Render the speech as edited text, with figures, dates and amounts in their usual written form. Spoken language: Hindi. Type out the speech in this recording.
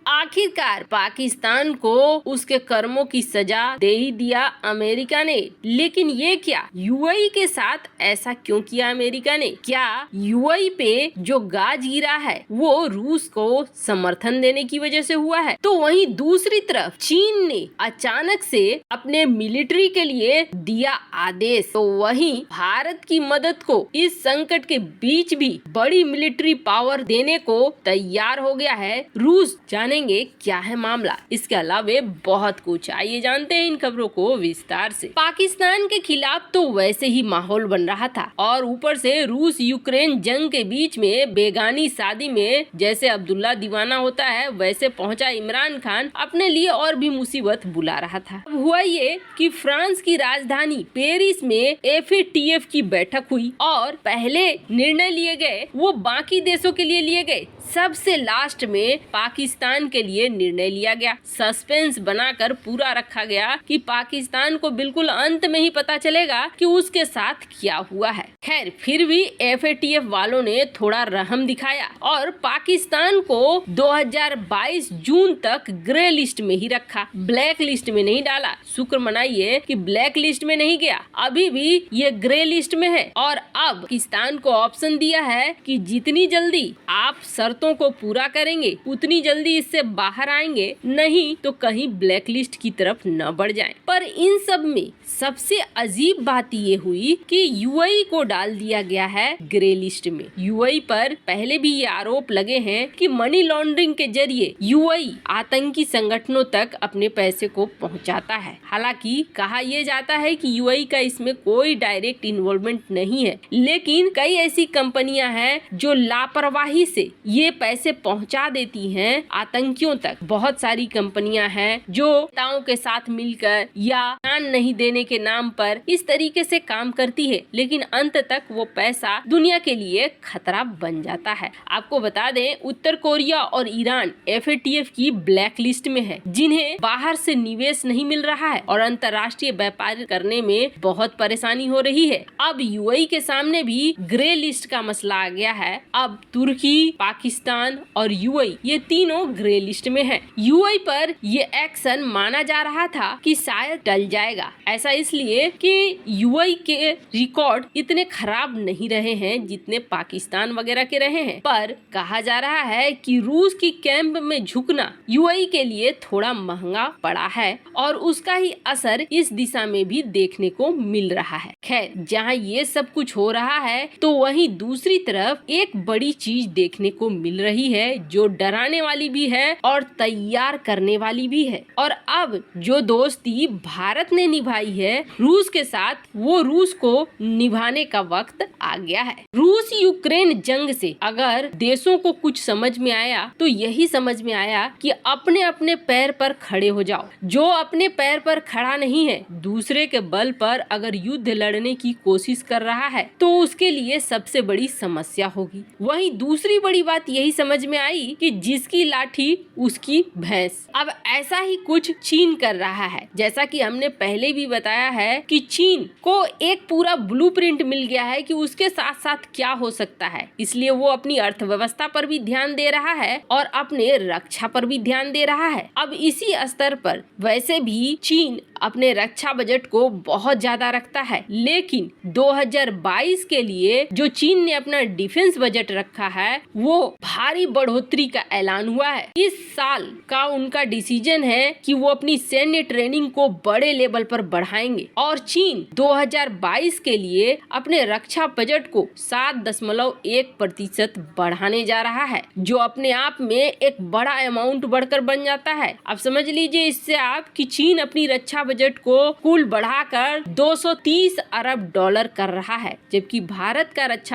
आखिरकार पाकिस्तान को उसके कर्मों की सजा दे ही दिया अमेरिका ने। लेकिन ये क्या, यूएई के साथ ऐसा क्यों किया अमेरिका ने? क्या यूएई पे जो गाज गिरा है वो रूस को समर्थन देने की वजह से हुआ है? तो वहीं दूसरी तरफ चीन ने अचानक से अपने मिलिट्री के लिए दिया आदेश। तो वहीं भारत की मदद को इस संकट के बीच भी बड़ी मिलिट्री पावर देने को तैयार हो गया है रूस। जानेंगे क्या है मामला, इसके अलावा बहुत कुछ, आइए जानते हैं इन खबरों को विस्तार से। पाकिस्तान के खिलाफ तो वैसे ही माहौल बन रहा था और ऊपर से रूस यूक्रेन जंग के बीच में बेगानी शादी में जैसे अब्दुल्ला दीवाना होता है वैसे पहुंचा इमरान खान अपने लिए और भी मुसीबत बुला रहा था। अब हुआ ये कि फ्रांस की राजधानी पेरिस में एफएटीएफ की बैठक हुई और पहले निर्णय लिए गए वो बाकी देशों के लिए लिए गए, सबसे लास्ट में पाकिस्तान के लिए निर्णय लिया गया। सस्पेंस बनाकर पूरा रखा गया कि पाकिस्तान को बिल्कुल अंत में ही पता चलेगा कि उसके साथ क्या हुआ है। खैर फिर भी एफएटीएफ वालों ने थोड़ा रहम दिखाया और पाकिस्तान को 2022 जून तक ग्रे लिस्ट में ही रखा, ब्लैक लिस्ट में नहीं डाला। शुक्र मनाइए कि ब्लैक लिस्ट में नहीं गया, अभी भी ये ग्रे लिस्ट में है। और अब पाकिस्तान को ऑप्शन दिया है कि जितनी जल्दी आप शर्तों को पूरा करेंगे उतनी जल्दी इससे बाहर आएंगे, नहीं तो कहीं ब्लैक लिस्ट की तरफ न बढ़ जाएं। पर इन सब में सबसे अजीब बात ये हुई कि यूएई को डाल दिया गया है ग्रे लिस्ट में। यूएई पर पहले भी ये आरोप लगे हैं कि मनी लॉन्ड्रिंग के जरिए यूएई आतंकी संगठनों तक अपने पैसे को पहुंचाता है। हालांकि कहा यह जाता है कि यूएई का इसमें कोई डायरेक्ट इन्वॉल्वमेंट नहीं है, लेकिन कई ऐसी कंपनियां हैं जो लापरवाही से ये पैसे पहुंचा देती हैं आतंकियों तक। बहुत सारी कंपनियां हैं जो नेताओं के साथ मिलकर या ध्यान नहीं देने के नाम पर इस तरीके से काम करती है, लेकिन अंत तक वो पैसा दुनिया के लिए खतरा बन जाता है। आपको बता दें उत्तर कोरिया और ईरान एफएटीएफ की ब्लैक लिस्ट में है, जिन्हें बाहर से निवेश नहीं मिल रहा है और अंतर्राष्ट्रीय व्यापार करने में बहुत परेशानी हो रही है। अब यूएई के सामने भी ग्रे लिस्ट का मसला आ गया है। अब तुर्की, पाकिस्तान और यूएई ये तीनों ग्रे लिस्ट में है। यूएई पर ये एक्शन माना जा रहा था कि शायद टल जाएगा, ऐसा इसलिए कि यूएई के रिकॉर्ड इतने खराब नहीं रहे हैं जितने पाकिस्तान वगैरह के रहे हैं। पर कहा जा रहा है कि रूस की कैंप में झुकना यूएई के लिए थोड़ा महंगा पड़ा है और उसका ही असर इस दिशा में भी देखने को मिल रहा है। खैर जहां ये सब कुछ हो रहा है तो वहीं दूसरी तरफ एक बड़ी चीज देखने को मिल रही है जो डराने वाली भी है और तैयार करने वाली भी है। और अब जो दोस्ती भारत ने निभाई है रूस के साथ, वो रूस को निभाने का वक्त आ गया है। रूस यूक्रेन जंग से अगर देशों को कुछ समझ में आया तो यही समझ में आया कि अपने अपने पैर पर खड़े हो जाओ। जो अपने पैर पर खड़ा नहीं है, दूसरे के बल पर अगर युद्ध लड़ने की कोशिश कर रहा है तो उसके लिए सबसे बड़ी समस्या होगी। वहीं दूसरी बड़ी बात यही समझ में आई कि जिसकी लाठी उसकी भैंस। अब ऐसा ही कुछ चीन कर रहा है। जैसा कि हमने पहले भी बताया है कि चीन को एक पूरा ब्लूप्रिंट मिल गया है कि उसके साथ साथ क्या हो सकता है, इसलिए वो अपनी अर्थव्यवस्था पर भी ध्यान दे रहा है और अपने रक्षा पर भी ध्यान दे रहा है। अब इसी स्तर पर वैसे भी चीन अपने रक्षा बजट को बहुत ज्यादा रखता है, लेकिन 2022 के लिए जो चीन ने अपना डिफेंस बजट रखा है वो भारी बढ़ोतरी का ऐलान हुआ है। इस साल का उनका डिसीजन है कि वो अपनी सैन्य ट्रेनिंग को बड़े लेवल पर बढ़ाएंगे और चीन 2022 के लिए अपने रक्षा बजट को 7.1% बढ़ाने जा रहा है, जो अपने आप में एक बड़ा अमाउंट बढ़कर बन जाता है। अब समझ लीजिए इससे आप कि चीन अपनी रक्षा बजट को कुल बढ़ाकर $230 अरब कर रहा है, जबकि भारत का रक्षा